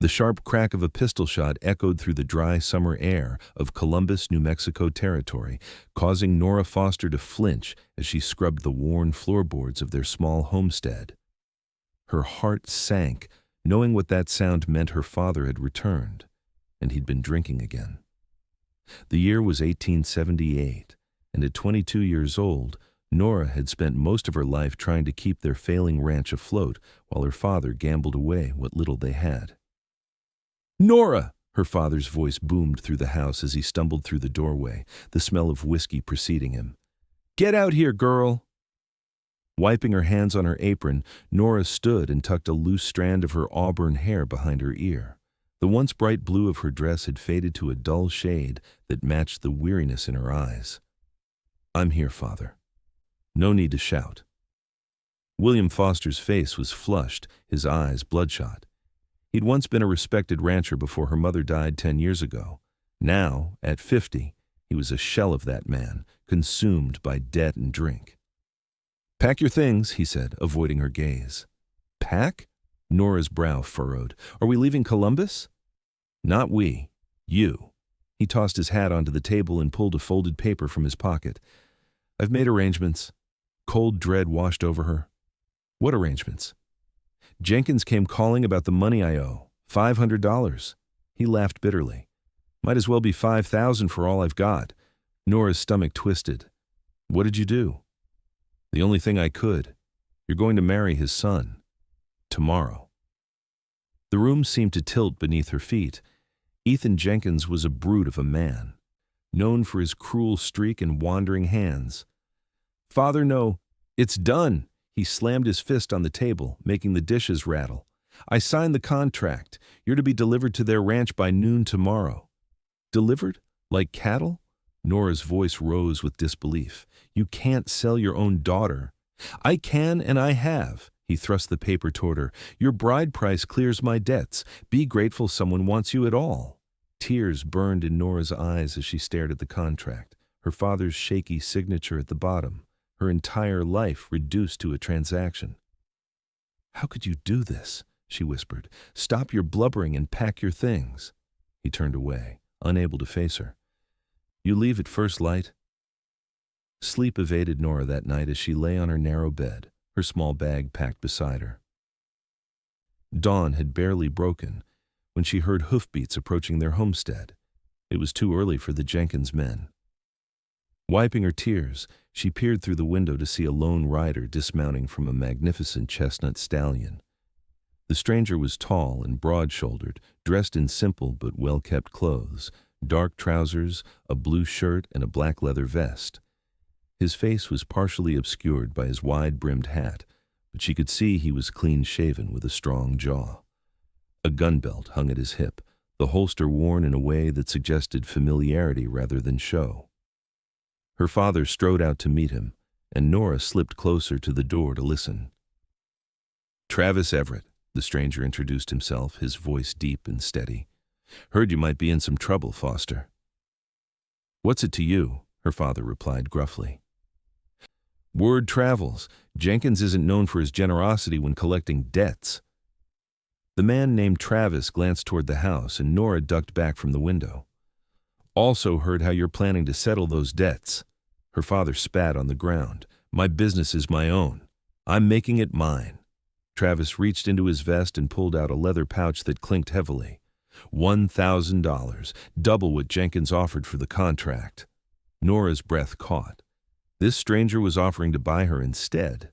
The sharp crack of a pistol shot echoed through the dry summer air of Columbus, New Mexico territory, causing Nora Foster to flinch as she scrubbed the worn floorboards of their small homestead. Her heart sank, knowing what that sound meant. Her father had returned, and he'd been drinking again. The year was 1878, and at 22 years old, Nora had spent most of her life trying to keep their failing ranch afloat while her father gambled away what little they had. "Nora!" Her father's voice boomed through the house as he stumbled through the doorway, the smell of whiskey preceding him. "Get out here, girl!" Wiping her hands on her apron, Nora stood and tucked a loose strand of her auburn hair behind her ear. The once bright blue of her dress had faded to a dull shade that matched the weariness in her eyes. "I'm here, Father." No need to shout. William Foster's face was flushed, his eyes bloodshot. He'd once been a respected rancher before her mother died 10 years ago. Now, at 50, he was a shell of that man, consumed by debt and drink. "Pack your things," he said, avoiding her gaze. "Pack?" Nora's brow furrowed. "Are we leaving Columbus?" "Not we. You." He tossed his hat onto the table and pulled a folded paper from his pocket. "I've made arrangements." Cold dread washed over her. "What arrangements?" "Jenkins came calling about the money I owe. $500. He laughed bitterly. "Might as well be 5,000 for all I've got." Nora's stomach twisted. "What did you do?" "The only thing I could. You're going to marry his son. Tomorrow." The room seemed to tilt beneath her feet. Ethan Jenkins was a brute of a man, known for his cruel streak and wandering hands. "Father, no. It's done." He slammed his fist on the table, making the dishes rattle. "I signed the contract. You're to be delivered to their ranch by noon tomorrow." "Delivered? Like cattle?" Nora's voice rose with disbelief. "You can't sell your own daughter." "I can, and I have." He thrust the paper toward her. "Your bride price clears my debts. Be grateful someone wants you at all." Tears burned in Nora's eyes as she stared at the contract, her father's shaky signature at the bottom, her entire life reduced to a transaction. "How could you do this?" she whispered. "Stop your blubbering and pack your things." He turned away, unable to face her. "You leave at first light?" Sleep evaded Nora that night as she lay on her narrow bed, her small bag packed beside her. Dawn had barely broken when she heard hoofbeats approaching their homestead. It was too early for the Jenkins men. Wiping her tears, she peered through the window to see a lone rider dismounting from a magnificent chestnut stallion. The stranger was tall and broad-shouldered, dressed in simple but well-kept clothes, dark trousers, a blue shirt, and a black leather vest. His face was partially obscured by his wide-brimmed hat, but she could see he was clean-shaven with a strong jaw. A gun belt hung at his hip, the holster worn in a way that suggested familiarity rather than show. Her father strode out to meet him, and Nora slipped closer to the door to listen. "Travis Everett," the stranger introduced himself, his voice deep and steady. "Heard you might be in some trouble, Foster." "What's it to you?" her father replied gruffly. "Word travels. Jenkins isn't known for his generosity when collecting debts." The man named Travis glanced toward the house, and Nora ducked back from the window. "Also heard how you're planning to settle those debts." Her father spat on the ground. "My business is my own. I'm making it mine." Travis reached into his vest and pulled out a leather pouch that clinked heavily. $1,000, double what Jenkins offered for the contract. Nora's breath caught. This stranger was offering to buy her instead.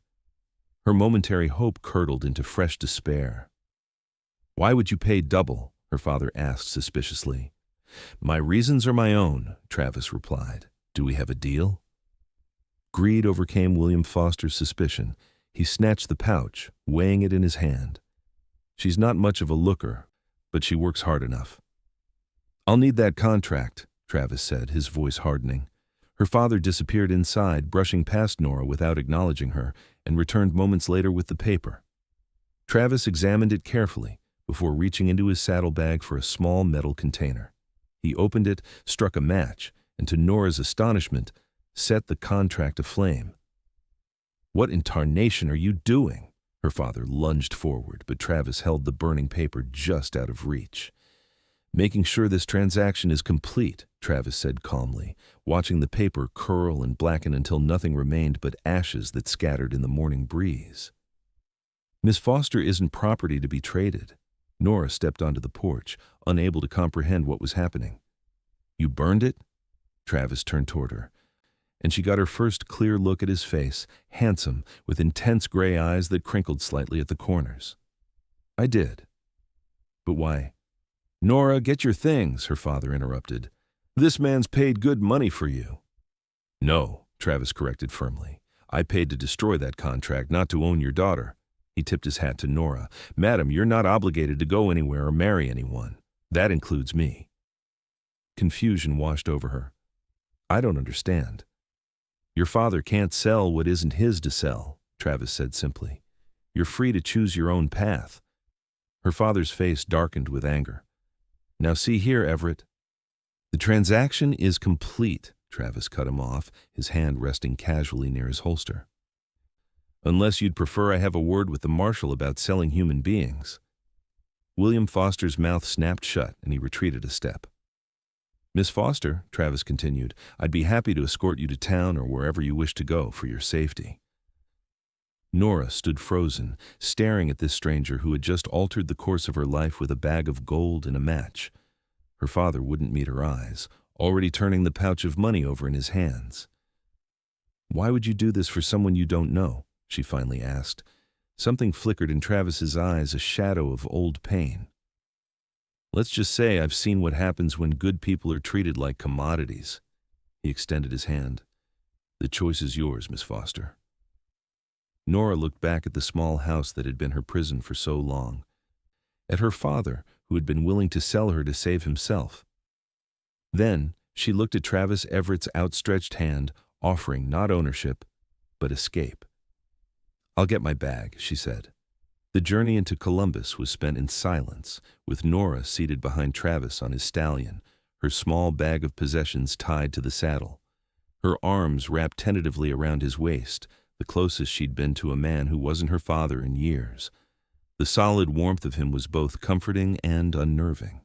Her momentary hope curdled into fresh despair. "Why would you pay double?" her father asked suspiciously. "My reasons are my own," Travis replied. "Do we have a deal?" Greed overcame William Foster's suspicion. He snatched the pouch, weighing it in his hand. "She's not much of a looker, but she works hard enough." "I'll need that contract," Travis said, his voice hardening. Her father disappeared inside, brushing past Nora without acknowledging her, and returned moments later with the paper. Travis examined it carefully before reaching into his saddlebag for a small metal container. He opened it, struck a match, and to Nora's astonishment, set the contract aflame. "What in tarnation are you doing?" Her father lunged forward, but Travis held the burning paper just out of reach. "Making sure this transaction is complete," Travis said calmly, watching the paper curl and blacken until nothing remained but ashes that scattered in the morning breeze. "Miss Foster isn't property to be traded." Nora stepped onto the porch, unable to comprehend what was happening. "You burned it?" Travis turned toward her, and she got her first clear look at his face, handsome, with intense gray eyes that crinkled slightly at the corners. "I did." "But why?" "Nora, get your things," her father interrupted. "This man's paid good money for you." "No," Travis corrected firmly. "I paid to destroy that contract, not to own your daughter." He tipped his hat to Nora. "Madam, you're not obligated to go anywhere or marry anyone. That includes me." Confusion washed over her. "I don't understand." "Your father can't sell what isn't his to sell," Travis said simply. "You're free to choose your own path." Her father's face darkened with anger. "Now see here, Everett." "The transaction is complete," Travis cut him off, his hand resting casually near his holster. "Unless you'd prefer I have a word with the marshal about selling human beings." William Foster's mouth snapped shut and he retreated a step. "Miss Foster," Travis continued, "I'd be happy to escort you to town or wherever you wish to go for your safety." Nora stood frozen, staring at this stranger who had just altered the course of her life with a bag of gold and a match. Her father wouldn't meet her eyes, already turning the pouch of money over in his hands. "Why would you do this for someone you don't know?" she finally asked. Something flickered in Travis's eyes, a shadow of old pain. "Let's just say I've seen what happens when good people are treated like commodities." He extended his hand. "The choice is yours, Miss Foster." Nora looked back at the small house that had been her prison for so long, at her father, who had been willing to sell her to save himself. Then she looked at Travis Everett's outstretched hand, offering not ownership, but escape. "I'll get my bag," she said. The journey into Columbus was spent in silence, with Nora seated behind Travis on his stallion, her small bag of possessions tied to the saddle. Her arms wrapped tentatively around his waist, the closest she'd been to a man who wasn't her father in years. The solid warmth of him was both comforting and unnerving.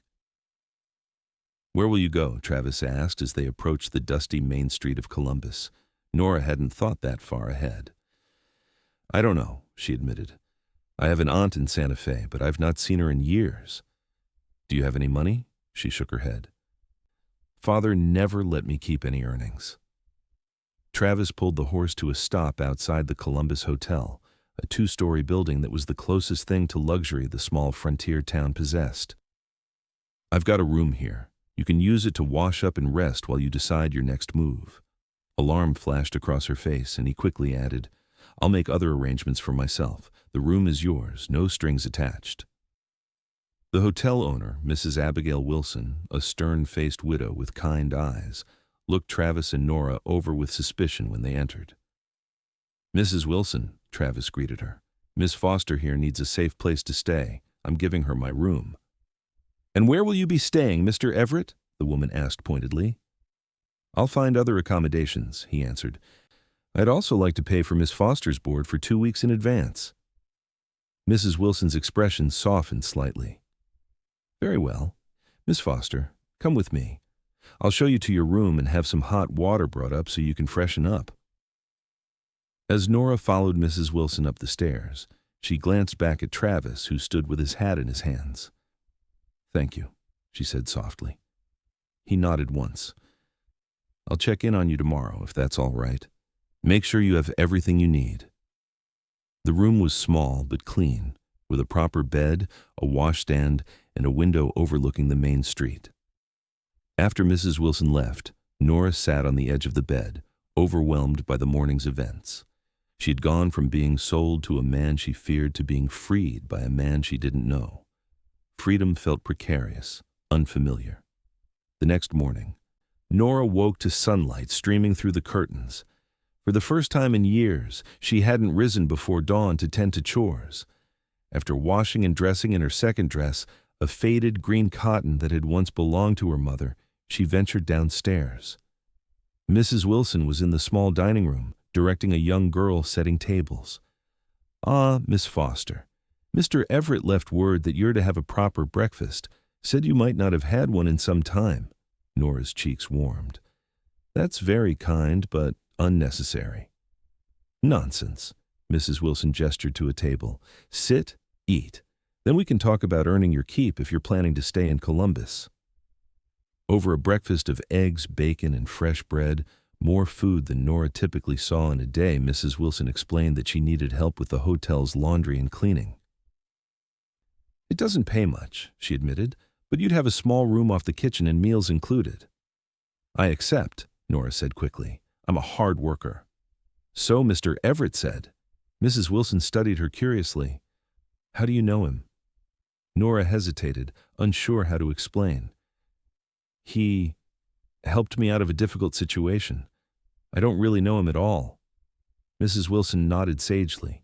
"Where will you go?" Travis asked as they approached the dusty main street of Columbus. Nora hadn't thought that far ahead. "I don't know," she admitted. "I have an aunt in Santa Fe, but I've not seen her in years." "Do you have any money?" She shook her head. "Father never let me keep any earnings." Travis pulled the horse to a stop outside the Columbus Hotel, a two-story building that was the closest thing to luxury the small frontier town possessed. "I've got a room here. You can use it to wash up and rest while you decide your next move." Alarm flashed across her face, and he quickly added, "I'll make other arrangements for myself. The room is yours, no strings attached." The hotel owner, Mrs. Abigail Wilson, a stern-faced widow with kind eyes, looked Travis and Nora over with suspicion when they entered. "Mrs. Wilson," Travis greeted her. "Miss Foster here needs a safe place to stay. I'm giving her my room." "And where will you be staying, Mr. Everett?" the woman asked pointedly. "I'll find other accommodations," he answered. "I'd also like to pay for Miss Foster's board for 2 weeks in advance." Mrs. Wilson's expression softened slightly. "Very well. Miss Foster, come with me. I'll show you to your room and have some hot water brought up so you can freshen up." As Nora followed Mrs. Wilson up the stairs, she glanced back at Travis, who stood with his hat in his hands. "Thank you," she said softly. He nodded once. "I'll check in on you tomorrow, if that's all right. Make sure you have everything you need." The room was small but clean, with a proper bed, a washstand, and a window overlooking the main street. After Mrs. Wilson left, Nora sat on the edge of the bed, overwhelmed by the morning's events. She had gone from being sold to a man she feared to being freed by a man she didn't know. Freedom felt precarious, unfamiliar. The next morning, Nora woke to sunlight streaming through the curtains. For the first time in years, she hadn't risen before dawn to tend to chores. After washing and dressing in her second dress, a faded green cotton that had once belonged to her mother, she ventured downstairs. Mrs. Wilson was in the small dining room, directing a young girl setting tables. Ah, Miss Foster. Mr. Everett left word that you're to have a proper breakfast. Said you might not have had one in some time. Nora's cheeks warmed. That's very kind, but unnecessary. Nonsense. Mrs. Wilson gestured to a table. Sit, eat. Then we can talk about earning your keep if you're planning to stay in Columbus. Over a breakfast of eggs, bacon, and fresh bread, more food than Nora typically saw in a day, Mrs. Wilson explained that she needed help with the hotel's laundry and cleaning. It doesn't pay much, she admitted, but you'd have a small room off the kitchen and meals included. I accept, Nora said quickly. I'm a hard worker. So Mr. Everett said. Mrs. Wilson studied her curiously. How do you know him? Nora hesitated, unsure how to explain. He helped me out of a difficult situation. I don't really know him at all. Mrs. Wilson nodded sagely.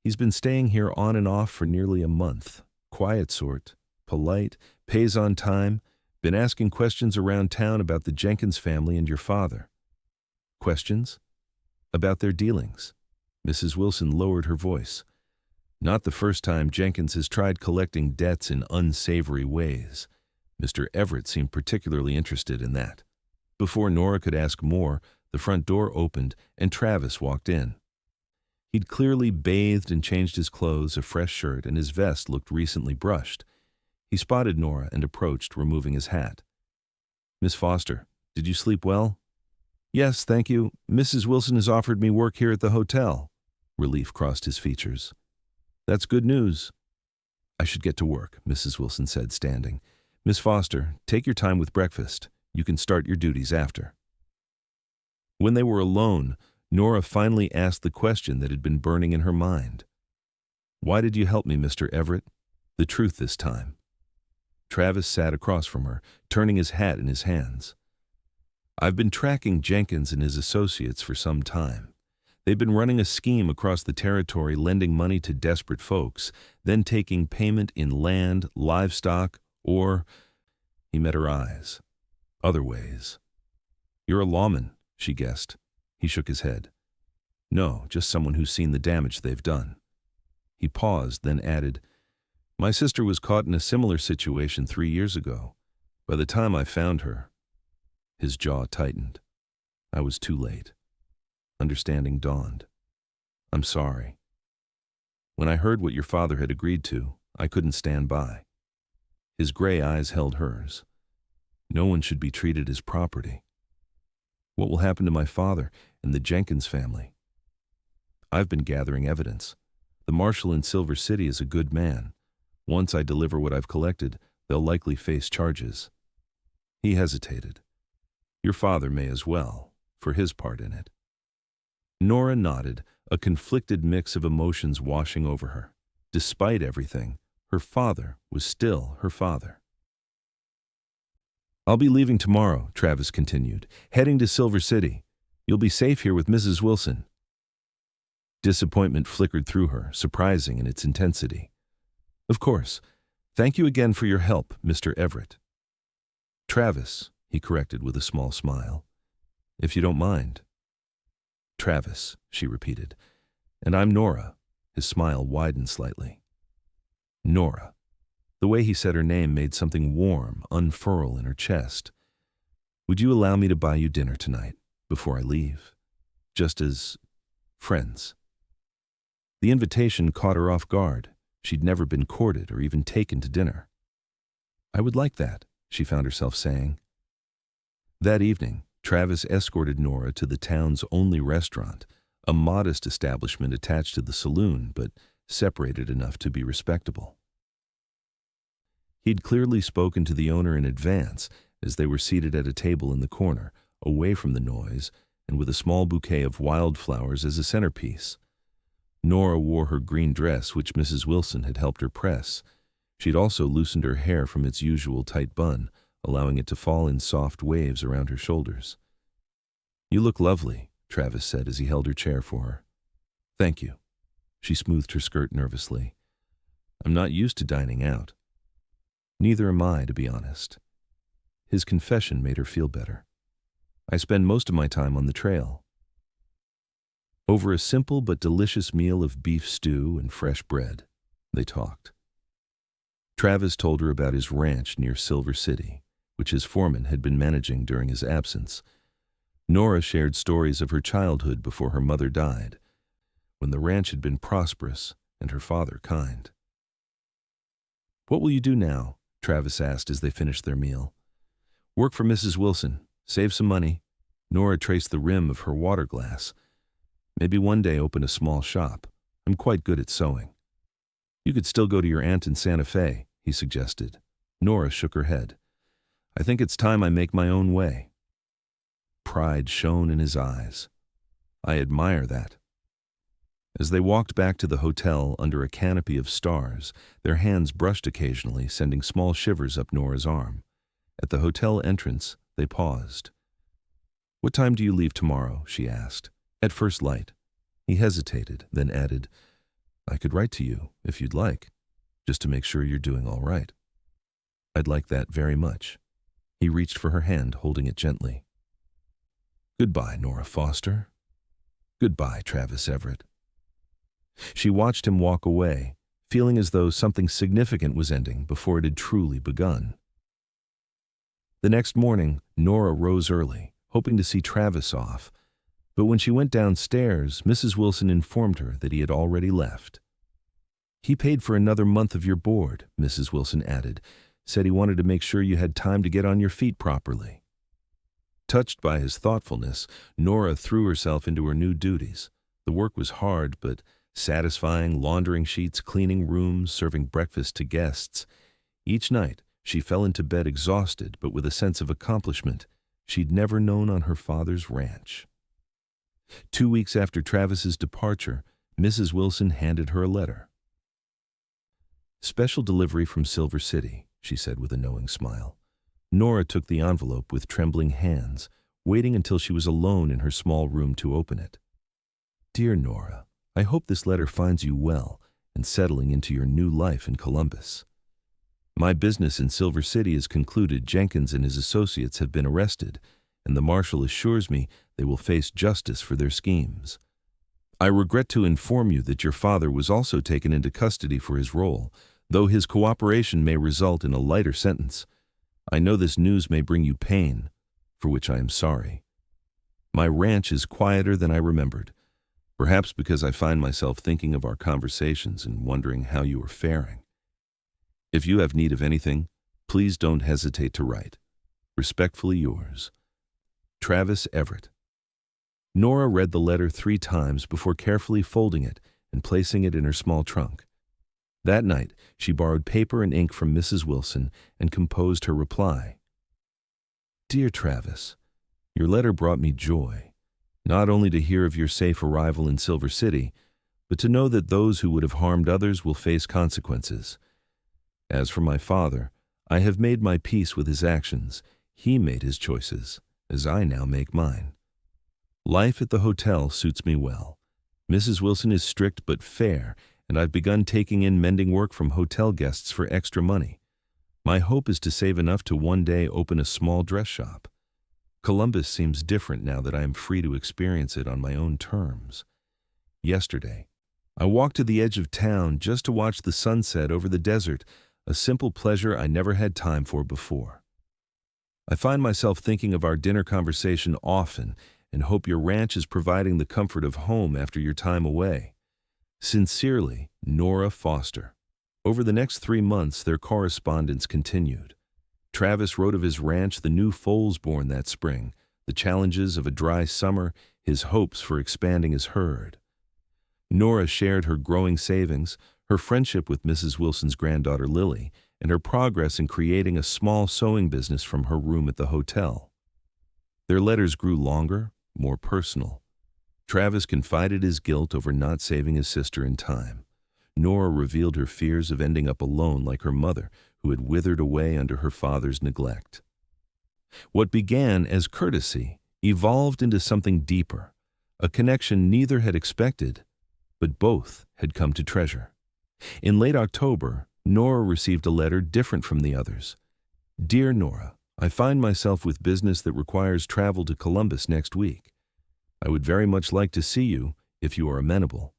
He's been staying here on and off for nearly a month. Quiet sort, polite, pays on time, been asking questions around town about the Jenkins family and your father. Questions? About their dealings. Mrs. Wilson lowered her voice. Not the first time Jenkins has tried collecting debts in unsavory ways. Mr. Everett seemed particularly interested in that. Before Nora could ask more, the front door opened and Travis walked in. He'd clearly bathed and changed his clothes, a fresh shirt, and his vest looked recently brushed. He spotted Nora and approached, removing his hat. Miss Foster, did you sleep well? Yes, thank you. Mrs. Wilson has offered me work here at the hotel. Relief crossed his features. That's good news. I should get to work, Mrs. Wilson said, standing. Miss Foster, take your time with breakfast. You can start your duties after. When they were alone, Nora finally asked the question that had been burning in her mind. Why did you help me, Mr. Everett? The truth this time. Travis sat across from her, turning his hat in his hands. I've been tracking Jenkins and his associates for some time. They've been running a scheme across the territory, lending money to desperate folks, then taking payment in land, livestock, or, he met her eyes, other ways. You're a lawman, she guessed. He shook his head. No, just someone who's seen the damage they've done. He paused, then added, My sister was caught in a similar situation 3 years ago. By the time I found her, his jaw tightened. I was too late. Understanding dawned. I'm sorry. When I heard what your father had agreed to, I couldn't stand by. His gray eyes held hers. No one should be treated as property. What will happen to my father and the Jenkins family? I've been gathering evidence. The marshal in Silver City is a good man. Once I deliver what I've collected, they'll likely face charges. He hesitated. Your father may as well, for his part in it. Nora nodded, a conflicted mix of emotions washing over her. Despite everything, her father was still her father. I'll be leaving tomorrow, Travis continued, heading to Silver City. You'll be safe here with Mrs. Wilson. Disappointment flickered through her, surprising in its intensity. Of course. Thank you again for your help, Mr. Everett. Travis, he corrected with a small smile. If you don't mind. Travis, she repeated. And I'm Nora. His smile widened slightly. Nora. The way he said her name made something warm unfurl in her chest. Would you allow me to buy you dinner tonight, before I leave? Just as friends. The invitation caught her off guard. She'd never been courted or even taken to dinner. I would like that, she found herself saying. That evening, Travis escorted Nora to the town's only restaurant, a modest establishment attached to the saloon, but separated enough to be respectable. He'd clearly spoken to the owner in advance as they were seated at a table in the corner, away from the noise, and with a small bouquet of wildflowers as a centerpiece. Nora wore her green dress, which Mrs. Wilson had helped her press. She'd also loosened her hair from its usual tight bun, allowing it to fall in soft waves around her shoulders. You look lovely, Travis said as he held her chair for her. Thank you. She smoothed her skirt nervously. I'm not used to dining out. Neither am I, to be honest. His confession made her feel better. I spend most of my time on the trail. Over a simple but delicious meal of beef stew and fresh bread, they talked. Travis told her about his ranch near Silver City, which his foreman had been managing during his absence. Nora shared stories of her childhood before her mother died, when the ranch had been prosperous and her father kind. "What will you do now?" Travis asked as they finished their meal. "Work for Mrs. Wilson, save some money." Nora traced the rim of her water glass. "Maybe one day open a small shop. I'm quite good at sewing." "You could still go to your aunt in Santa Fe," he suggested. Nora shook her head. "I think it's time I make my own way." Pride shone in his eyes. "I admire that." As they walked back to the hotel under a canopy of stars, their hands brushed occasionally, sending small shivers up Nora's arm. At the hotel entrance, they paused. "What time do you leave tomorrow?" she asked. "At first light." He hesitated, then added, "I could write to you, if you'd like, just to make sure you're doing all right." "I'd like that very much." He reached for her hand, holding it gently. "Goodbye, Nora Foster. Goodbye, Travis Everett." She watched him walk away, feeling as though something significant was ending before it had truly begun. The next morning, Nora rose early, hoping to see Travis off, but when she went downstairs, Mrs. Wilson informed her that he had already left. "He paid for another month of your board," Mrs. Wilson added, "said he wanted to make sure you had time to get on your feet properly." Touched by his thoughtfulness, Nora threw herself into her new duties. The work was hard, but satisfying, laundering sheets, cleaning rooms, serving breakfast to guests. Each night, she fell into bed exhausted, but with a sense of accomplishment she'd never known on her father's ranch. 2 weeks after Travis's departure, Mrs. Wilson handed her a letter. "Special delivery from Silver City," she said with a knowing smile. Nora took the envelope with trembling hands, waiting until she was alone in her small room to open it. "Dear Nora, I hope this letter finds you well and settling into your new life in Columbus. My business in Silver City is concluded. Jenkins and his associates have been arrested, and the marshal assures me they will face justice for their schemes. I regret to inform you that your father was also taken into custody for his role, though his cooperation may result in a lighter sentence. I know this news may bring you pain, for which I am sorry. My ranch is quieter than I remembered, perhaps because I find myself thinking of our conversations and wondering how you are faring. If you have need of anything, please don't hesitate to write. Respectfully yours, Travis Everett." Nora read the letter 3 times before carefully folding it and placing it in her small trunk. That night, she borrowed paper and ink from Mrs. Wilson and composed her reply. "Dear Travis, your letter brought me joy, not only to hear of your safe arrival in Silver City, but to know that those who would have harmed others will face consequences. As for my father, I have made my peace with his actions. He made his choices, as I now make mine. Life at the hotel suits me well. Mrs. Wilson is strict but fair, and I've begun taking in mending work from hotel guests for extra money. My hope is to save enough to one day open a small dress shop. Columbus seems different now that I am free to experience it on my own terms. Yesterday, I walked to the edge of town just to watch the sunset over the desert, a simple pleasure I never had time for before. I find myself thinking of our dinner conversation often and hope your ranch is providing the comfort of home after your time away. Sincerely, Nora Foster." Over the next 3 months, their correspondence continued. Travis wrote of his ranch, the new foals born that spring, the challenges of a dry summer, his hopes for expanding his herd. Nora shared her growing savings, her friendship with Mrs. Wilson's granddaughter Lily, and her progress in creating a small sewing business from her room at the hotel. Their letters grew longer, more personal. Travis confided his guilt over not saving his sister in time. Nora revealed her fears of ending up alone like her mother, who had withered away under her father's neglect. What began as courtesy evolved into something deeper, a connection neither had expected, but both had come to treasure. In late October, Nora received a letter different from the others. "Dear Nora, I find myself with business that requires travel to Columbus next week. I would very much like to see you, if you are amenable.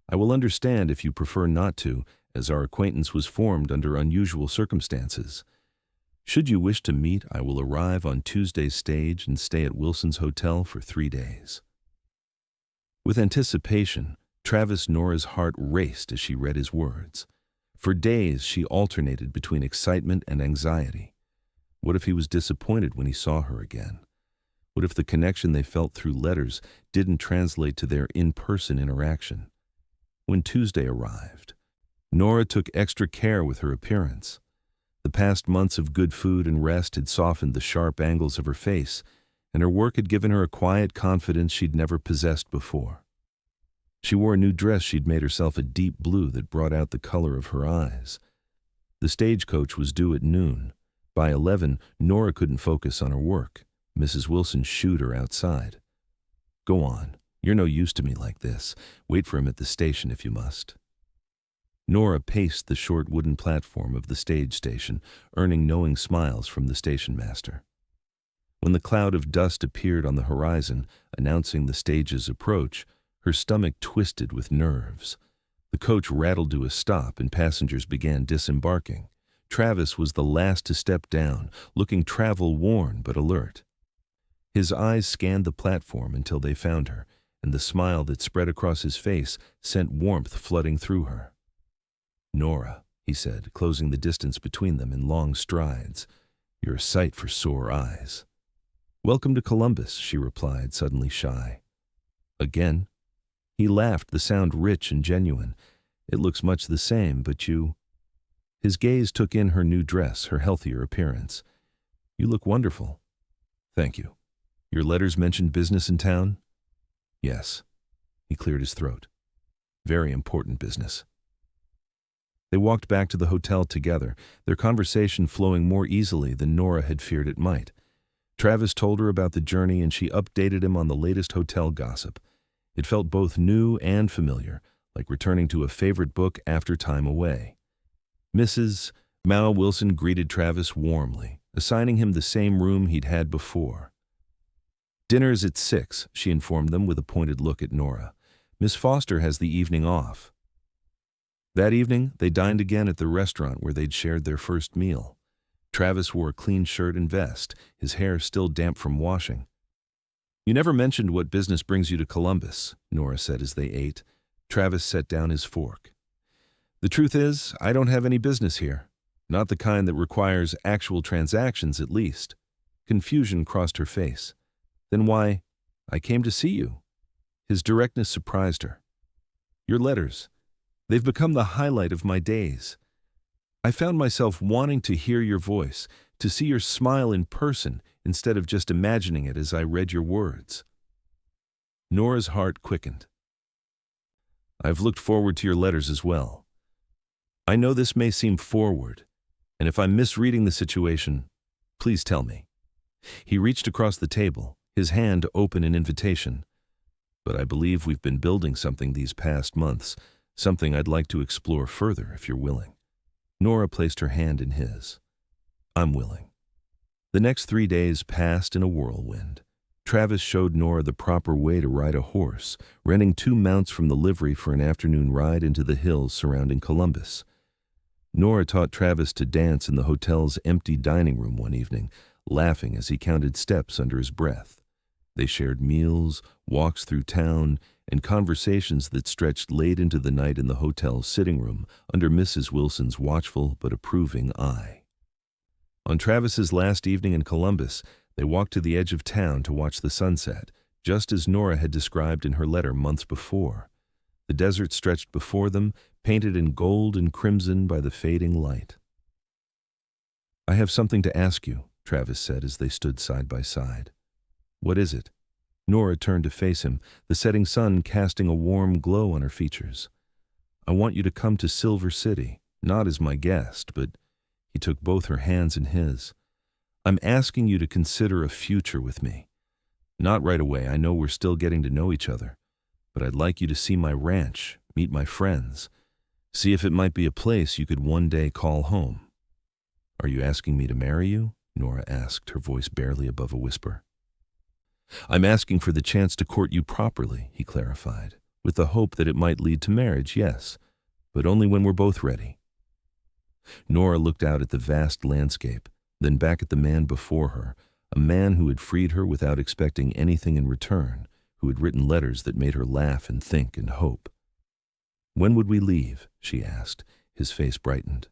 I will understand if you prefer not to, as our acquaintance was formed under unusual circumstances. Should you wish to meet, I will arrive on Tuesday's stage and stay at Wilson's Hotel for 3 days. With anticipation, Nora's heart raced as she read his words. For days she alternated between excitement and anxiety. What if he was disappointed when he saw her again? What if the connection they felt through letters didn't translate to their in-person interaction? When Tuesday arrived, Nora took extra care with her appearance. The past months of good food and rest had softened the sharp angles of her face, and her work had given her a quiet confidence she'd never possessed before. She wore a new dress she'd made herself a deep blue that brought out the color of her eyes. The stagecoach was due at noon. By 11, Nora couldn't focus on her work. Mrs. Wilson shooed her outside. "Go on. You're no use to me like this. Wait for him at the station if you must." Nora paced the short wooden platform of the stage station, earning knowing smiles from the station master. When the cloud of dust appeared on the horizon, announcing the stage's approach, her stomach twisted with nerves. The coach rattled to a stop and passengers began disembarking. Travis was the last to step down, looking travel-worn but alert. His eyes scanned the platform until they found her, and the smile that spread across his face sent warmth flooding through her. "Nora," he said, closing the distance between them in long strides, "you're a sight for sore eyes." "Welcome to Columbus," she replied, suddenly shy. "Again?" He laughed, the sound rich and genuine. "It looks much the same, but you—" His gaze took in her new dress, her healthier appearance. "You look wonderful." "Thank you. Your letters mentioned business in town?" "Yes." He cleared his throat. "Very important business." They walked back to the hotel together, their conversation flowing more easily than Nora had feared it might. Travis told her about the journey and she updated him on the latest hotel gossip. It felt both new and familiar, like returning to a favorite book after time away. Mrs. Mao Wilson greeted Travis warmly, assigning him the same room he'd had before. "Dinner's at 6, she informed them with a pointed look at Nora. "Miss Foster has the evening off." That evening, they dined again at the restaurant where they'd shared their first meal. Travis wore a clean shirt and vest, his hair still damp from washing. "You never mentioned what business brings you to Columbus," Nora said as they ate. Travis set down his fork. "The truth is, I don't have any business here. Not the kind that requires actual transactions, at least." Confusion crossed her face. "Then why, I came to see you." His directness surprised her. "Your letters. They've become the highlight of my days. I found myself wanting to hear your voice, to see your smile in person instead of just imagining it as I read your words." Nora's heart quickened. "I've looked forward to your letters as well. I know this may seem forward, and if I'm misreading the situation, please tell me." He reached across the table, his hand open in invitation. "But I believe we've been building something these past months, something I'd like to explore further if you're willing." Nora placed her hand in his. "I'm willing." The next 3 days passed in a whirlwind. Travis showed Nora the proper way to ride a horse, renting 2 mounts from the livery for an afternoon ride into the hills surrounding Columbus. Nora taught Travis to dance in the hotel's empty dining room one evening, laughing as he counted steps under his breath. They shared meals, walks through town, and conversations that stretched late into the night in the hotel's sitting room under Mrs. Wilson's watchful but approving eye. On Travis's last evening in Columbus, they walked to the edge of town to watch the sunset, just as Nora had described in her letter months before. The desert stretched before them, painted in gold and crimson by the fading light. "I have something to ask you," Travis said as they stood side by side. "What is it?" Nora turned to face him, the setting sun casting a warm glow on her features. "I want you to come to Silver City, not as my guest, but—" He took both her hands in his. "I'm asking you to consider a future with me. Not right away, I know we're still getting to know each other, but I'd like you to see my ranch, meet my friends, see if it might be a place you could one day call home." "Are you asking me to marry you?" Nora asked, her voice barely above a whisper. "I'm asking for the chance to court you properly," he clarified, With the hope that it might lead to marriage, yes, but only when we're both ready. Nora looked out at the vast landscape, then back at the man before her, a man who had freed her without expecting anything in return, who had written letters that made her laugh and think and hope. "When would we leave?" she asked. His face brightened.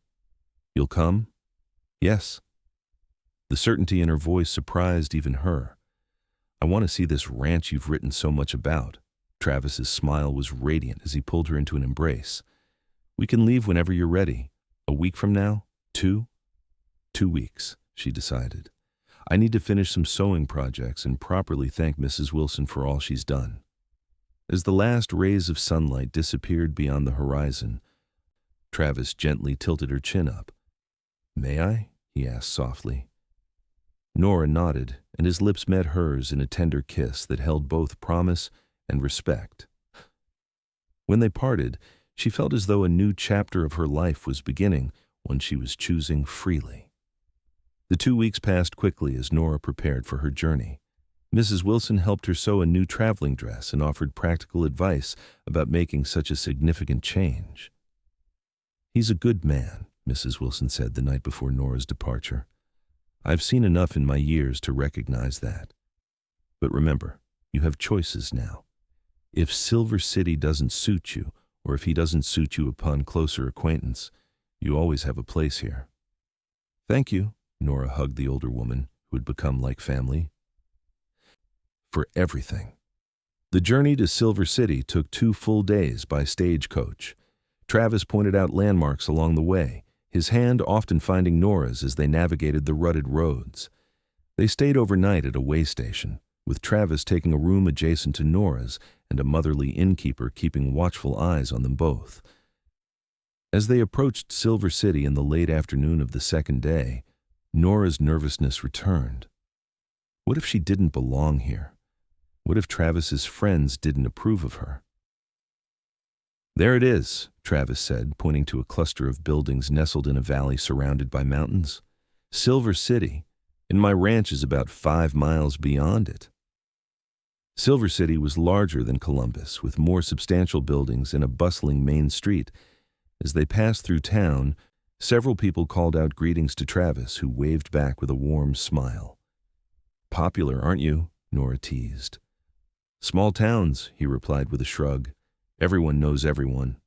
"You'll come?" "Yes." The certainty in her voice surprised even her. "I want to see this ranch you've written so much about." Travis's smile was radiant as he pulled her into an embrace. "We can leave whenever you're ready. A week from now? 2? 2 weeks, she decided. I need to finish some sewing projects and properly thank Mrs. Wilson for all she's done." As the last rays of sunlight disappeared beyond the horizon, Travis gently tilted her chin up. "May I?" he asked softly. Nora nodded, and his lips met hers in a tender kiss that held both promise and respect. When they parted, she felt as though a new chapter of her life was beginning, one she was choosing freely. The 2 weeks passed quickly as Nora prepared for her journey. Mrs. Wilson helped her sew a new traveling dress and offered practical advice about making such a significant change. "He's a good man," Mrs. Wilson said the night before Nora's departure. "I've seen enough in my years to recognize that. But remember, you have choices now. If Silver City doesn't suit you, or if he doesn't suit you upon closer acquaintance, you always have a place here." "Thank you," Nora hugged the older woman, who had become like family. "For everything." The journey to Silver City took 2 full days by stagecoach. Travis pointed out landmarks along the way, his hand often finding Nora's as they navigated the rutted roads. They stayed overnight at a way station, with Travis taking a room adjacent to Nora's and a motherly innkeeper keeping watchful eyes on them both. As they approached Silver City in the late afternoon of the second day, Nora's nervousness returned. What if she didn't belong here? What if Travis's friends didn't approve of her? "There it is," Travis said, pointing to a cluster of buildings nestled in a valley surrounded by mountains. "Silver City, and my ranch is about 5 miles beyond it." Silver City was larger than Columbus, with more substantial buildings and a bustling main street. As they passed through town, several people called out greetings to Travis, who waved back with a warm smile. "Popular, aren't you?" Nora teased. "Small towns," he replied with a shrug. "Everyone knows everyone."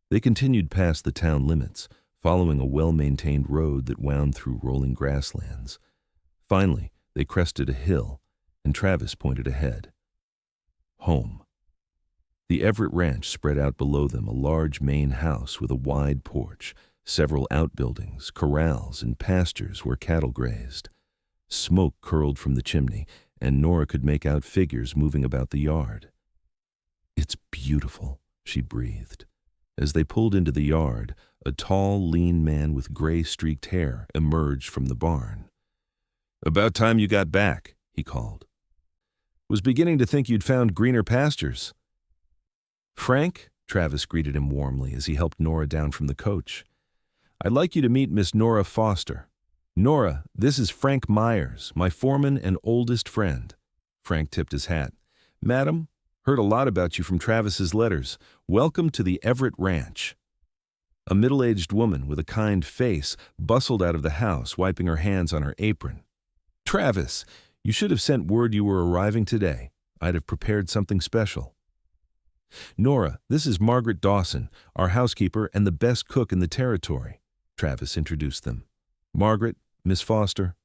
They continued past the town limits, following a well-maintained road that wound through rolling grasslands. Finally, they crested a hill, and Travis pointed ahead. Home. The Everett Ranch spread out below them, a large main house with a wide porch, several outbuildings, corrals, and pastures where cattle grazed. Smoke curled from the chimney, and Nora could make out figures moving about the yard. "It's beautiful," she breathed. As they pulled into the yard, a tall, lean man with gray-streaked hair emerged from the barn. "About time you got back," he called. "Was beginning to think you'd found greener pastures." "Frank," Travis greeted him warmly as he helped Nora down from the coach. "I'd like you to meet Miss Nora Foster. Nora, this is Frank Myers, my foreman and oldest friend." Frank tipped his hat. "Madam, heard a lot about you from Travis's letters. Welcome to the Everett Ranch." A middle-aged woman with a kind face bustled out of the house, wiping her hands on her apron. "Travis, you should have sent word you were arriving today. I'd have prepared something special." "Nora, this is Margaret Dawson, our housekeeper and the best cook in the territory." Travis introduced them. "Margaret, Miss Foster."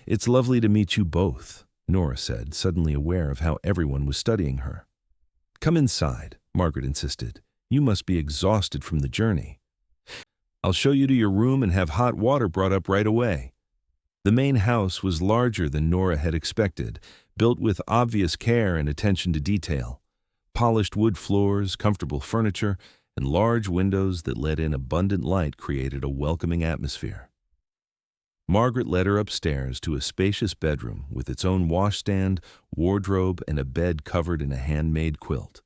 "It's lovely to meet you both," Nora said, suddenly aware of how everyone was studying her. "Come inside," Margaret insisted. "You must be exhausted from the journey." "I'll show you to your room and have hot water brought up right away." The main house was larger than Nora had expected, built with obvious care and attention to detail. Polished wood floors, comfortable furniture, and large windows that let in abundant light created a welcoming atmosphere. Margaret led her upstairs to a spacious bedroom with its own washstand, wardrobe, and a bed covered in a handmade quilt.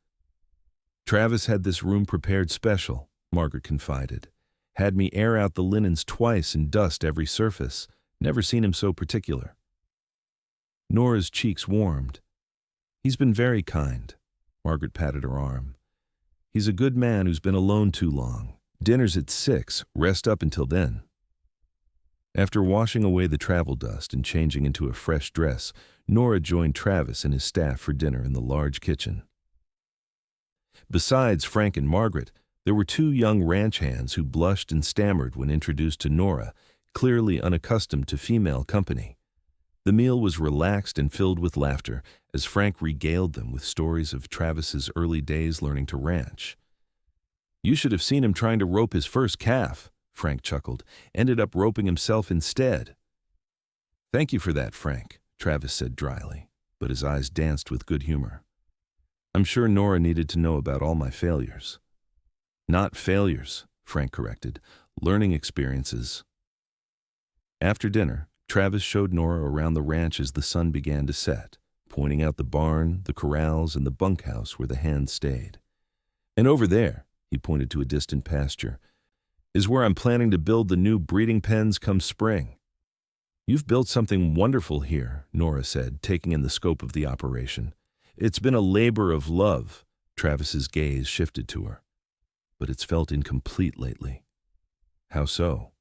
"Travis had this room prepared special," Margaret confided. "Had me air out the linens twice and dust every surface. Never seen him so particular." Nora's cheeks warmed. "He's been very kind," Margaret patted her arm. He's a good man who's been alone too long. Dinner's at 6. Rest up until then. After washing away the travel dust and changing into a fresh dress, Nora joined Travis and his staff for dinner in the large kitchen. Besides Frank and Margaret, there were 2 young ranch hands who blushed and stammered when introduced to Nora, clearly unaccustomed to female company. The meal was relaxed and filled with laughter as Frank regaled them with stories of Travis's early days learning to ranch. "You should have seen him trying to rope his first calf," Frank chuckled. "Ended up roping himself instead." "Thank you for that, Frank," Travis said dryly, but his eyes danced with good humor. "I'm sure Nora needed to know about all my failures." "Not failures," Frank corrected. "Learning experiences." After dinner, Travis showed Nora around the ranch as the sun began to set, pointing out the barn, the corrals, and the bunkhouse where the hands stayed. "And over there," he pointed to a distant pasture, "is where I'm planning to build the new breeding pens come spring." "You've built something wonderful here," Nora said, taking in the scope of the operation. "It's been a labor of love." Travis's gaze shifted to her. "But it's felt incomplete lately." "How so?"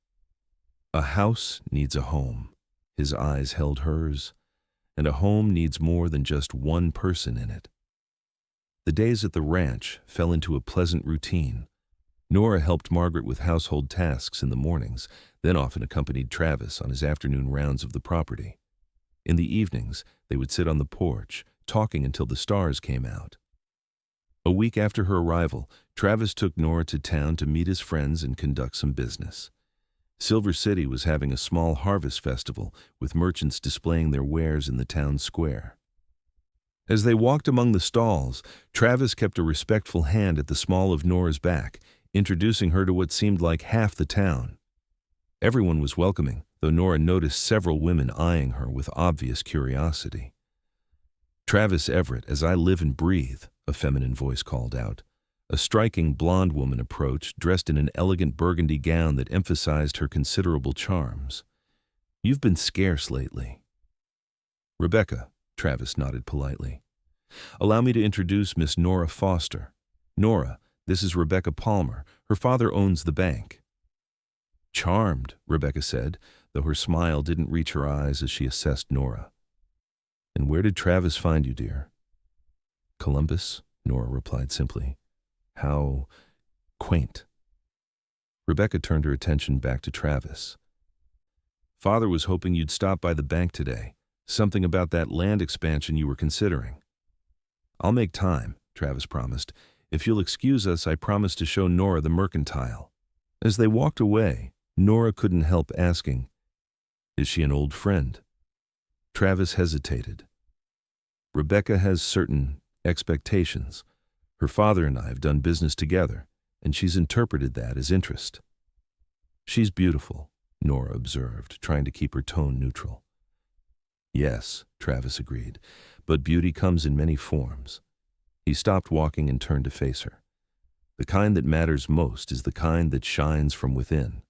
"A house needs a home." His eyes held hers. "And a home needs more than just one person in it." The days at the ranch fell into a pleasant routine. Nora helped Margaret with household tasks in the mornings, then often accompanied Travis on his afternoon rounds of the property. In the evenings, they would sit on the porch, talking until the stars came out. A week after her arrival, Travis took Nora to town to meet his friends and conduct some business. Silver City was having a small harvest festival, with merchants displaying their wares in the town square. As they walked among the stalls, Travis kept a respectful hand at the small of Nora's back, introducing her to what seemed like half the town. Everyone was welcoming, though Nora noticed several women eyeing her with obvious curiosity. "Travis Everett, as I live and breathe," a feminine voice called out. A striking blonde woman approached, dressed in an elegant burgundy gown that emphasized her considerable charms. "You've been scarce lately." "Rebecca," Travis nodded politely. "Allow me to introduce Miss Nora Foster. Nora, this is Rebecca Palmer. Her father owns the bank." "Charmed," Rebecca said, though her smile didn't reach her eyes as she assessed Nora. "And where did Travis find you, dear?" "Columbus," Nora replied simply. "How quaint." Rebecca turned her attention back to Travis. "Father was hoping you'd stop by the bank today. Something about that land expansion you were considering." "I'll make time," Travis promised. "If you'll excuse us, I promise to show Nora the mercantile." As they walked away, Nora couldn't help asking, "Is she an old friend?" Travis hesitated. "Rebecca has certain expectations. Her father and I have done business together, and she's interpreted that as interest." "She's beautiful," Nora observed, trying to keep her tone neutral. "Yes," Travis agreed, "but beauty comes in many forms." He stopped walking and turned to face her. "The kind that matters most is the kind that shines from within,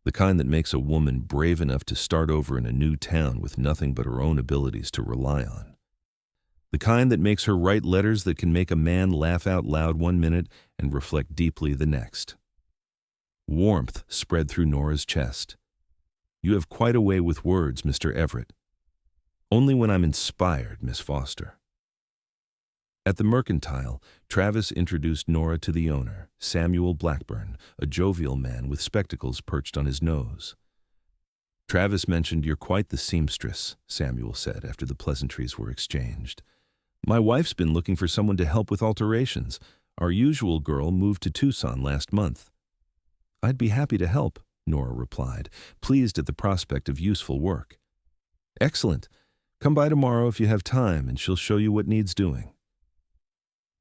the kind that makes a woman brave enough to start over in a new town with nothing but her own abilities to rely on. The kind that makes her write letters that can make a man laugh out loud one minute and reflect deeply the next." Warmth spread through Nora's chest. "You have quite a way with words, Mr. Everett." "Only when I'm inspired, Miss Foster." At the mercantile, Travis introduced Nora to the owner, Samuel Blackburn, a jovial man with spectacles perched on his nose. "Travis mentioned you're quite the seamstress," Samuel said after the pleasantries were exchanged. "My wife's been looking for someone to help with alterations. Our usual girl moved to Tucson last month." "I'd be happy to help," Nora replied, pleased at the prospect of useful work. "Excellent. Come by tomorrow if you have time, and she'll show you what needs doing."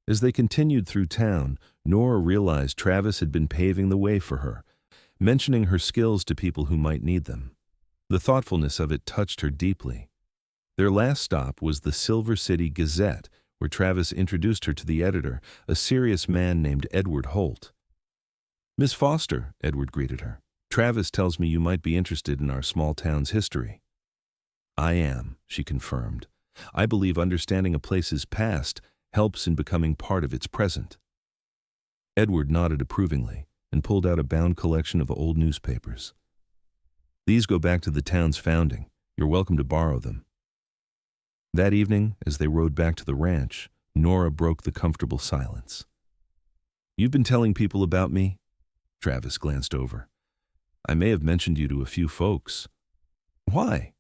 As they continued through town, Nora realized Travis had been paving the way for her, mentioning her skills to people who might need them. The thoughtfulness of it touched her deeply. Their last stop was the Silver City Gazette, where Travis introduced her to the editor, a serious man named Edward Holt. "Miss Foster," Edward greeted her. "Travis tells me you might be interested in our small town's history." "I am," she confirmed. "I believe understanding a place's past helps in becoming part of its present. Edward nodded approvingly and pulled out a bound collection of old newspapers. These go back to the town's founding. You're welcome to borrow them. That evening, as they rode back to the ranch, Nora broke the comfortable silence. You've been telling people about me? Travis glanced over. I may have mentioned you to a few folks. Why?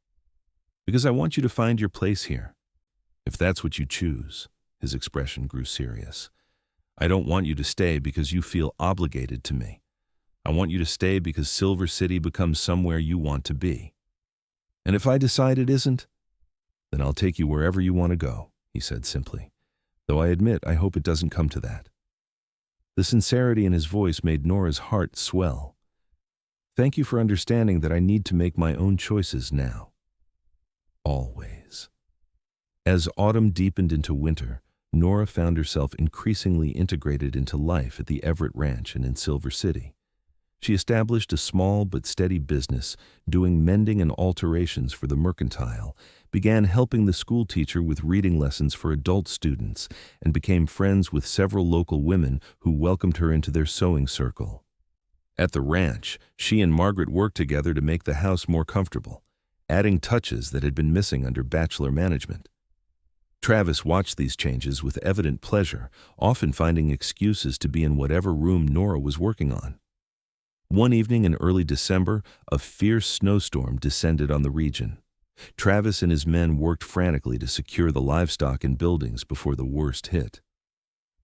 Because I want you to find your place here. If that's what you choose. His expression grew serious. I don't want you to stay because you feel obligated to me. I want you to stay because Silver City becomes somewhere you want to be. And if I decide it isn't, then I'll take you wherever you want to go, he said simply, though I admit I hope it doesn't come to that. The sincerity in his voice made Nora's heart swell. Thank you for understanding that I need to make my own choices now. Always. As autumn deepened into winter, Nora found herself increasingly integrated into life at the Everett Ranch and in Silver City. She established a small but steady business, doing mending and alterations for the mercantile, began helping the school teacher with reading lessons for adult students, and became friends with several local women who welcomed her into their sewing circle. At the ranch, she and Margaret worked together to make the house more comfortable, adding touches that had been missing under bachelor management. Travis watched these changes with evident pleasure, often finding excuses to be in whatever room Nora was working on. One evening in early December, a fierce snowstorm descended on the region. Travis and his men worked frantically to secure the livestock and buildings before the worst hit.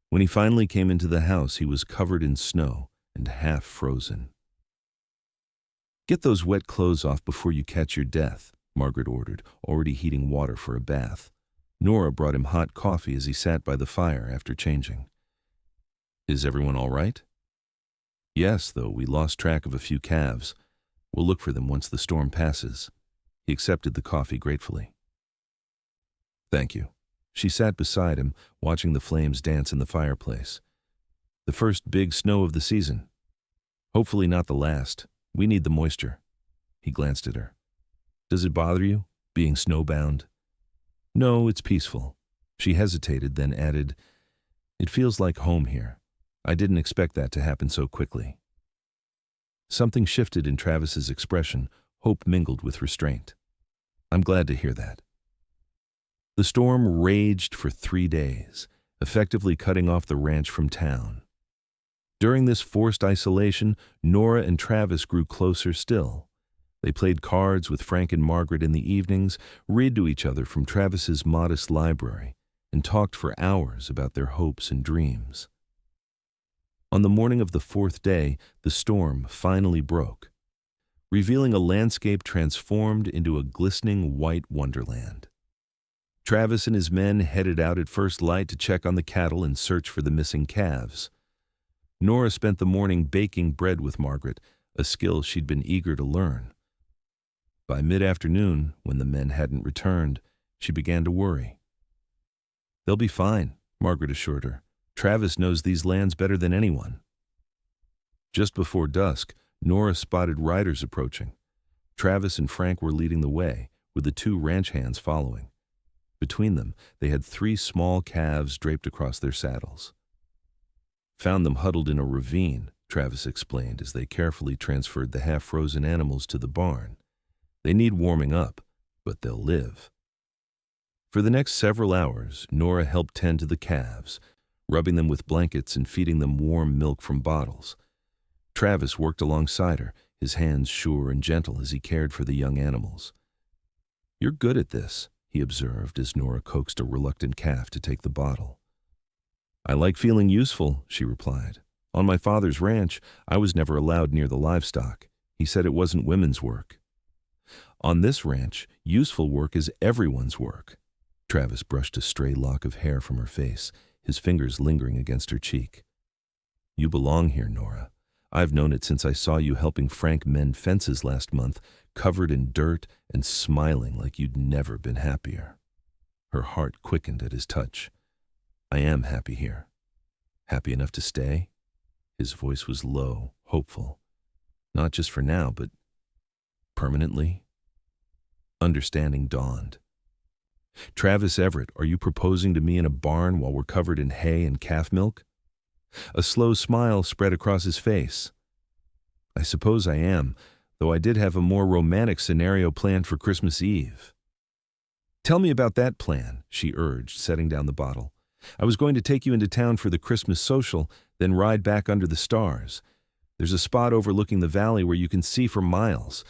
When he finally came into the house, he was covered in snow and half frozen. Get those wet clothes off before you catch your death, Margaret ordered, already heating water for a bath. Nora brought him hot coffee as he sat by the fire after changing. Is everyone all right? Yes, though we lost track of a few calves. We'll look for them once the storm passes. He accepted the coffee gratefully. Thank you. She sat beside him, watching the flames dance in the fireplace. The first big snow of the season. Hopefully not the last. We need the moisture. He glanced at her. Does it bother you, being snowbound? No, it's peaceful. She hesitated, then added, It feels like home here. I didn't expect that to happen so quickly. Something shifted in Travis's expression, hope mingled with restraint. I'm glad to hear that. The storm raged for 3 days, effectively cutting off the ranch from town. During this forced isolation, Nora and Travis grew closer still. They played cards with Frank and Margaret in the evenings, read to each other from Travis's modest library, and talked for hours about their hopes and dreams. On the morning of the 4th day, the storm finally broke, revealing a landscape transformed into a glistening white wonderland. Travis and his men headed out at first light to check on the cattle and search for the missing calves. Nora spent the morning baking bread with Margaret, a skill she'd been eager to learn. By mid-afternoon, when the men hadn't returned, she began to worry. They'll be fine, Margaret assured her. Travis knows these lands better than anyone. Just before dusk, Nora spotted riders approaching. Travis and Frank were leading the way, with the 2 ranch hands following. Between them, they had 3 small calves draped across their saddles. Found them huddled in a ravine, Travis explained as they carefully transferred the half-frozen animals to the barn. They need warming up, but they'll live. For the next several hours, Nora helped tend to the calves, rubbing them with blankets and feeding them warm milk from bottles. Travis worked alongside her, his hands sure and gentle as he cared for the young animals. You're good at this, he observed as Nora coaxed a reluctant calf to take the bottle. I like feeling useful, she replied. On my father's ranch, I was never allowed near the livestock. He said it wasn't women's work. On this ranch, useful work is everyone's work. Travis brushed a stray lock of hair from her face, his fingers lingering against her cheek. You belong here, Nora. I've known it since I saw you helping Frank mend fences last month, covered in dirt and smiling like you'd never been happier. Her heart quickened at his touch. I am happy here. Happy enough to stay? His voice was low, hopeful. Not just for now, but permanently? Understanding dawned. Travis Everett, are you proposing to me in a barn while we're covered in hay and calf milk? A slow smile spread across his face. I suppose I am, though I did have a more romantic scenario planned for Christmas Eve. Tell me about that plan, she urged, setting down the bottle. I was going to take you into town for the Christmas social, then ride back under the stars. There's a spot overlooking the valley where you can see for miles.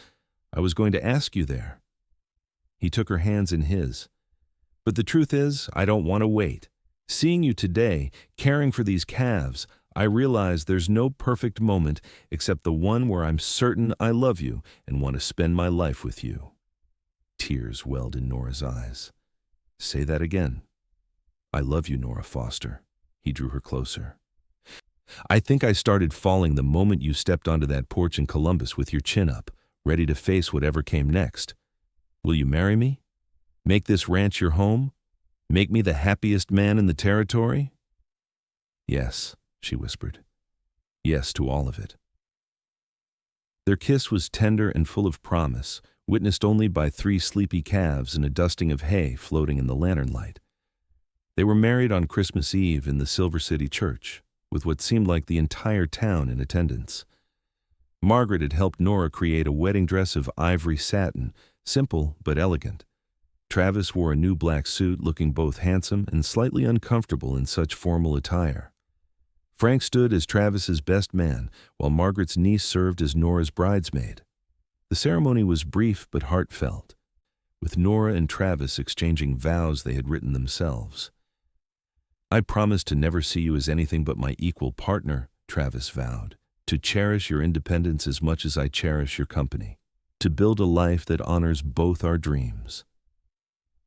I was going to ask you there. He took her hands in his. But the truth is, I don't want to wait. Seeing you today, caring for these calves, I realize there's no perfect moment except the one where I'm certain I love you and want to spend my life with you. Tears welled in Nora's eyes. Say that again. I love you, Nora Foster. He drew her closer. I think I started falling the moment you stepped onto that porch in Columbus with your chin up, ready to face whatever came next. Will you marry me? Make this ranch your home? Make me the happiest man in the territory? Yes, she whispered. Yes to all of it. Their kiss was tender and full of promise, witnessed only by 3 sleepy calves and a dusting of hay floating in the lantern light. They were married on Christmas Eve in the Silver City Church, with what seemed like the entire town in attendance. Margaret had helped Nora create a wedding dress of ivory satin, simple but elegant. Travis wore a new black suit, looking both handsome and slightly uncomfortable in such formal attire. Frank stood as Travis's best man, while Margaret's niece served as Nora's bridesmaid. The ceremony was brief but heartfelt, with Nora and Travis exchanging vows they had written themselves. I promise to never see you as anything but my equal partner, Travis vowed, to cherish your independence as much as I cherish your company, to build a life that honors both our dreams.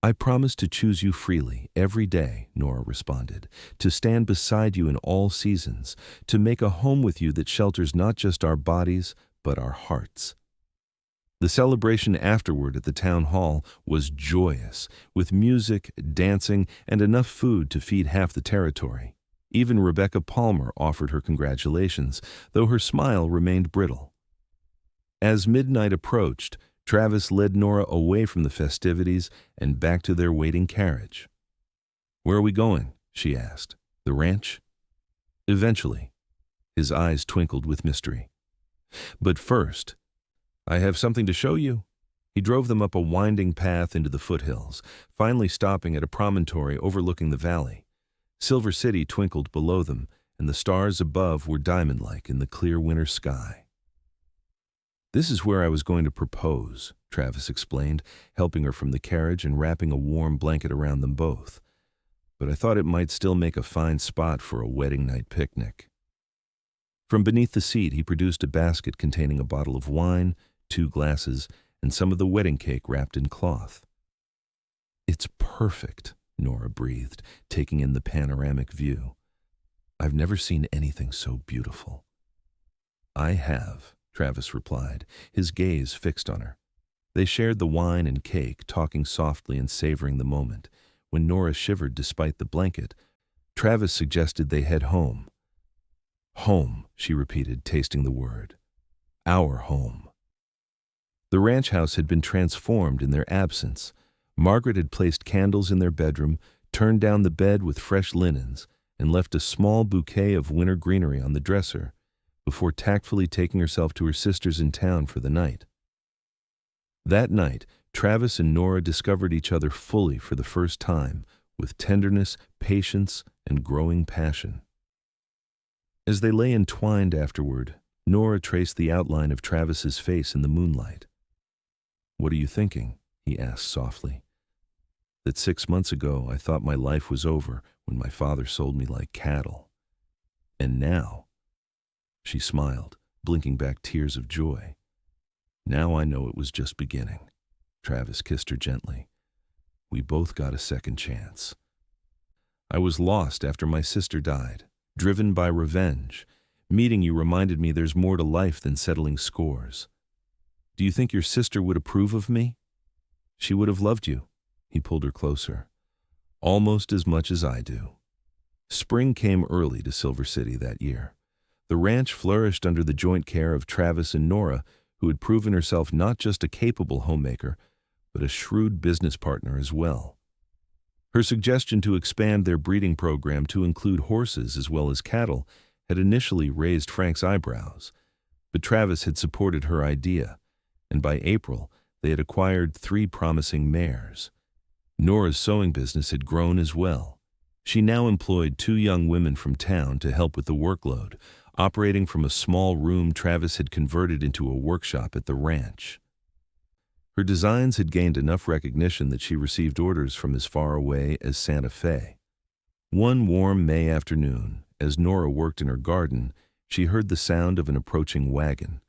I promise to choose you freely every day, Nora responded, to stand beside you in all seasons, to make a home with you that shelters not just our bodies, but our hearts. The celebration afterward at the town hall was joyous, with music, dancing, and enough food to feed half the territory. Even Rebecca Palmer offered her congratulations, though her smile remained brittle. As midnight approached, Travis led Nora away from the festivities and back to their waiting carriage. Where are we going? She asked. The ranch? Eventually. His eyes twinkled with mystery. But first, I have something to show you. He drove them up a winding path into the foothills, finally stopping at a promontory overlooking the valley. Silver City twinkled below them, and the stars above were diamond-like in the clear winter sky. This is where I was going to propose, Travis explained, helping her from the carriage and wrapping a warm blanket around them both. But I thought it might still make a fine spot for a wedding night picnic. From beneath the seat, he produced a basket containing a bottle of wine, 2 glasses, and some of the wedding cake wrapped in cloth. It's perfect, Nora breathed, taking in the panoramic view. I've never seen anything so beautiful. I have, Travis replied, his gaze fixed on her. They shared the wine and cake, talking softly and savoring the moment. When Nora shivered despite the blanket, Travis suggested they head home. Home, she repeated, tasting the word. Our home. The ranch house had been transformed in their absence. Margaret had placed candles in their bedroom, turned down the bed with fresh linens, and left a small bouquet of winter greenery on the dresser, before tactfully taking herself to her sisters in town for the night. That night, Travis and Nora discovered each other fully for the first time, with tenderness, patience, and growing passion. As they lay entwined afterward, Nora traced the outline of Travis's face in the moonlight. "What are you thinking?" he asked softly. "That 6 months ago I thought my life was over when my father sold me like cattle. And now," she smiled, blinking back tears of joy, "now I know it was just beginning." Travis kissed her gently. "We both got a second chance. I was lost after my sister died, driven by revenge. Meeting you reminded me there's more to life than settling scores. Do you think your sister would approve of me? She would have loved you." He pulled her closer. "Almost as much as I do." Spring came early to Silver City that year. The ranch flourished under the joint care of Travis and Nora, who had proven herself not just a capable homemaker, but a shrewd business partner as well. Her suggestion to expand their breeding program to include horses as well as cattle had initially raised Frank's eyebrows, but Travis had supported her idea, and by April they had acquired 3 promising mares. Nora's sewing business had grown as well. She now employed 2 young women from town to help with the workload, operating from a small room Travis had converted into a workshop at the ranch. Her designs had gained enough recognition that she received orders from as far away as Santa Fe. One warm May afternoon, as Nora worked in her garden, she heard the sound of an approaching wagon.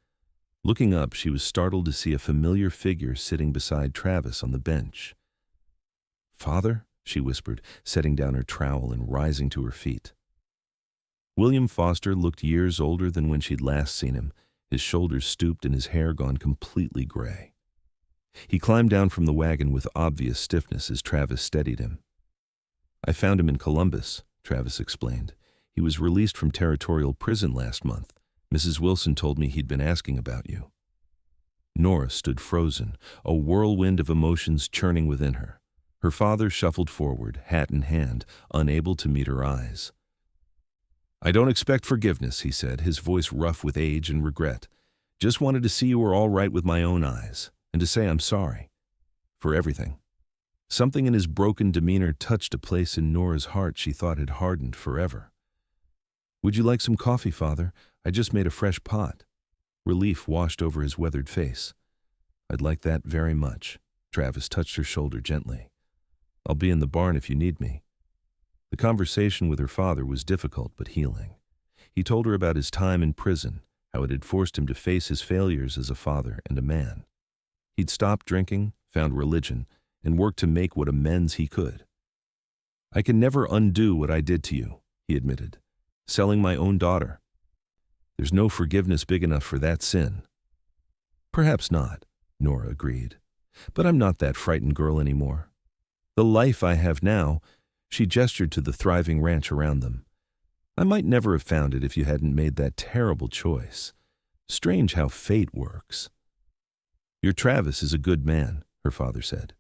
Looking up, she was startled to see a familiar figure sitting beside Travis on the bench. "Father?" she whispered, setting down her trowel and rising to her feet. William Foster looked years older than when she'd last seen him, his shoulders stooped and his hair gone completely gray. He climbed down from the wagon with obvious stiffness as Travis steadied him. "I found him in Columbus," Travis explained. "He was released from territorial prison last month. Mrs. Wilson told me he'd been asking about you." Nora stood frozen, a whirlwind of emotions churning within her. Her father shuffled forward, hat in hand, unable to meet her eyes. "I don't expect forgiveness," he said, his voice rough with age and regret. "Just wanted to see you were all right with my own eyes, and to say I'm sorry. For everything." Something in his broken demeanor touched a place in Nora's heart she thought had hardened forever. "Would you like some coffee, Father? I just made a fresh pot." Relief washed over his weathered face. "I'd like that very much." Travis touched her shoulder gently. "I'll be in the barn if you need me." The conversation with her father was difficult but healing. He told her about his time in prison, how it had forced him to face his failures as a father and a man. He'd stopped drinking, found religion, and worked to make what amends he could. "I can never undo what I did to you," he admitted. "Selling my own daughter. There's no forgiveness big enough for that sin." "Perhaps not," Nora agreed. "But I'm not that frightened girl anymore. The life I have now," she gestured to the thriving ranch around them, "I might never have found it if you hadn't made that terrible choice. Strange how fate works." "Your Travis is a good man," her father said.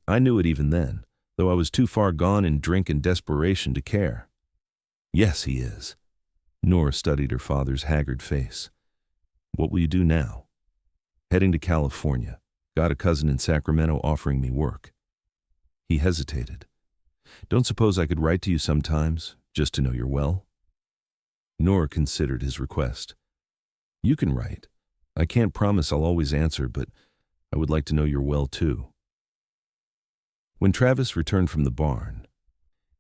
"I knew it even then, though I was too far gone in drink and desperation to care." "Yes, he is." Nora studied her father's haggard face. "What will you do now?" "Heading to California. Got a cousin in Sacramento offering me work." He hesitated. "Don't suppose I could write to you sometimes, just to know you're well?" Nora considered his request. "You can write. I can't promise I'll always answer, but I would like to know you're well too." When Travis returned from the barn,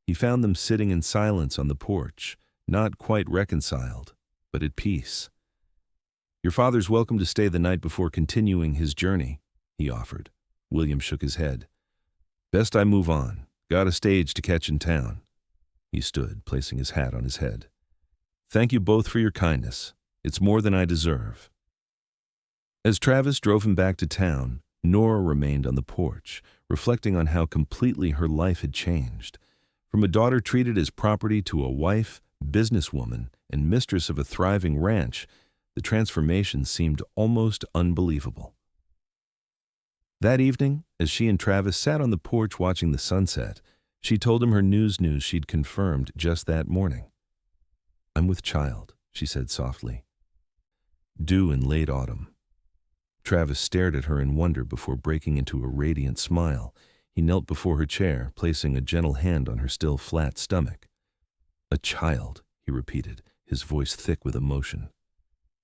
he found them sitting in silence on the porch, not quite reconciled, but at peace. "Your father's welcome to stay the night before continuing his journey," he offered. William shook his head. "Best I move on. Got a stage to catch in town." He stood, placing his hat on his head. "Thank you both for your kindness. It's more than I deserve." As Travis drove him back to town, Nora remained on the porch, reflecting on how completely her life had changed. From a daughter treated as property to a wife, businesswoman, and mistress of a thriving ranch, the transformation seemed almost unbelievable. That evening, as she and Travis sat on the porch watching the sunset, she told him her news she'd confirmed just that morning. "I'm with child," she said softly. "Due in late autumn." Travis stared at her in wonder before breaking into a radiant smile. He knelt before her chair, placing a gentle hand on her still flat stomach. "A child," he repeated, his voice thick with emotion.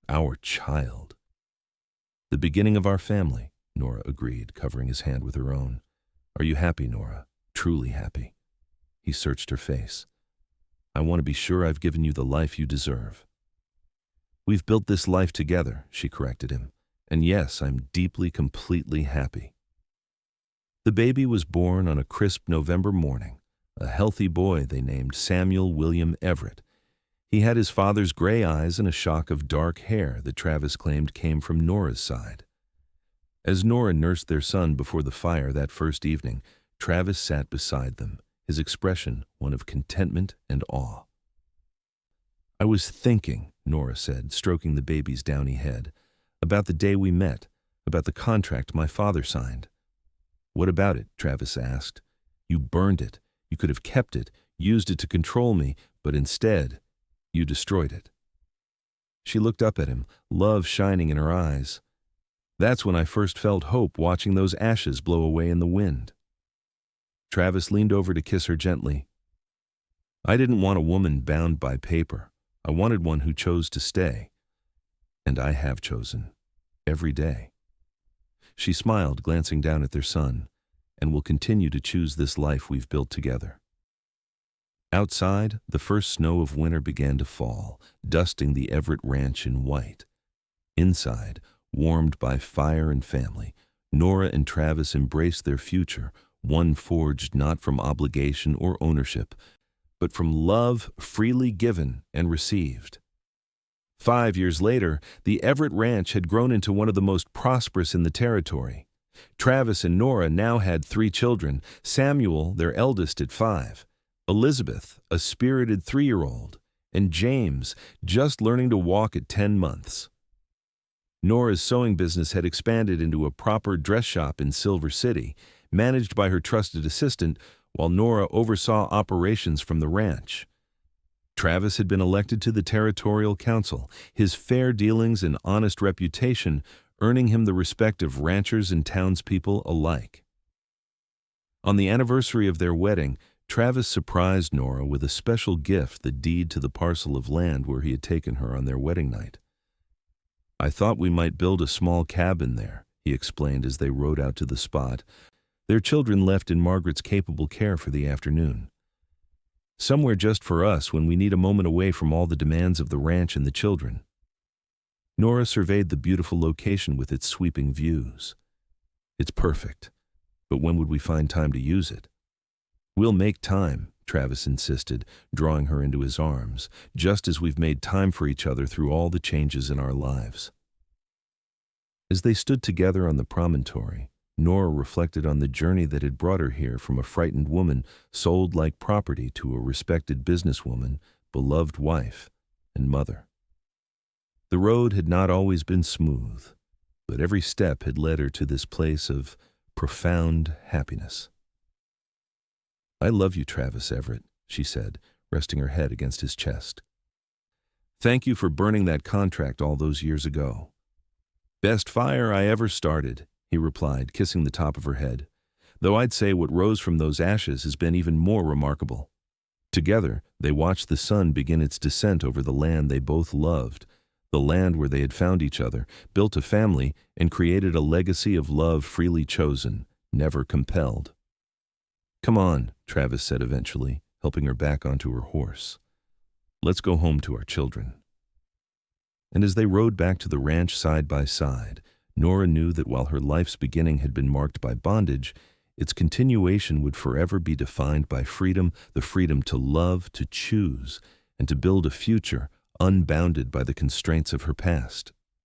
"Our child." "The beginning of our family," Nora agreed, covering his hand with her own. "Are you happy, Nora? Truly happy?" He searched her face. "I want to be sure I've given you the life you deserve." "We've built this life together," she corrected him. "And yes, I'm deeply, completely happy." The baby was born on a crisp November morning, a healthy boy they named Samuel William Everett. He had his father's gray eyes and a shock of dark hair that Travis claimed came from Nora's side. As Nora nursed their son before the fire that first evening, Travis sat beside them, his expression one of contentment and awe. "I was thinking," Nora said, stroking the baby's downy head, "about the day we met, about the contract my father signed." "What about it?" Travis asked. "You burned it. You could have kept it, used it to control me, but instead, you destroyed it." She looked up at him, love shining in her eyes. "That's when I first felt hope, watching those ashes blow away in the wind." Travis leaned over to kiss her gently. "I didn't want a woman bound by paper. I wanted one who chose to stay. And I have chosen. Every day." She smiled, glancing down at their son, "And will continue to choose this life we've built together." Outside, the first snow of winter began to fall, dusting the Everett ranch in white. Inside, warmed by fire and family, Nora and Travis embraced their future, one forged not from obligation or ownership, but from love freely given and received. 5 years later, the Everett Ranch had grown into one of the most prosperous in the territory. Travis and Nora now had 3 children, Samuel, their eldest at 5, Elizabeth, a spirited 3-year-old, and James, just learning to walk at 10 months. Nora's sewing business had expanded into a proper dress shop in Silver City, managed by her trusted assistant, while Nora oversaw operations from the ranch. Travis had been elected to the Territorial Council, his fair dealings and honest reputation earning him the respect of ranchers and townspeople alike. On the anniversary of their wedding, Travis surprised Nora with a special gift, the deed to the parcel of land where he had taken her on their wedding night. "I thought we might build a small cabin there," he explained as they rode out to the spot, their children left in Margaret's capable care for the afternoon. "Somewhere just for us when we need a moment away from all the demands of the ranch and the children." Nora surveyed the beautiful location with its sweeping views. "It's perfect, but when would we find time to use it?" "We'll make time," Travis insisted, drawing her into his arms, "just as we've made time for each other through all the changes in our lives." As they stood together on the promontory, Nora reflected on the journey that had brought her here, from a frightened woman sold like property to a respected businesswoman, beloved wife, and mother. The road had not always been smooth, but every step had led her to this place of profound happiness. "I love you, Travis Everett," she said, resting her head against his chest. "Thank you for burning that contract all those years ago." "Best fire I ever started," he replied, kissing the top of her head. "Though I'd say what rose from those ashes has been even more remarkable." Together, they watched the sun begin its descent over the land they both loved, the land where they had found each other, built a family, and created a legacy of love freely chosen, never compelled. "Come on," Travis said eventually, helping her back onto her horse. "Let's go home to our children." And as they rode back to the ranch side by side, Nora knew that while her life's beginning had been marked by bondage, its continuation would forever be defined by freedom, the freedom to love, to choose, and to build a future unbounded by the constraints of her past.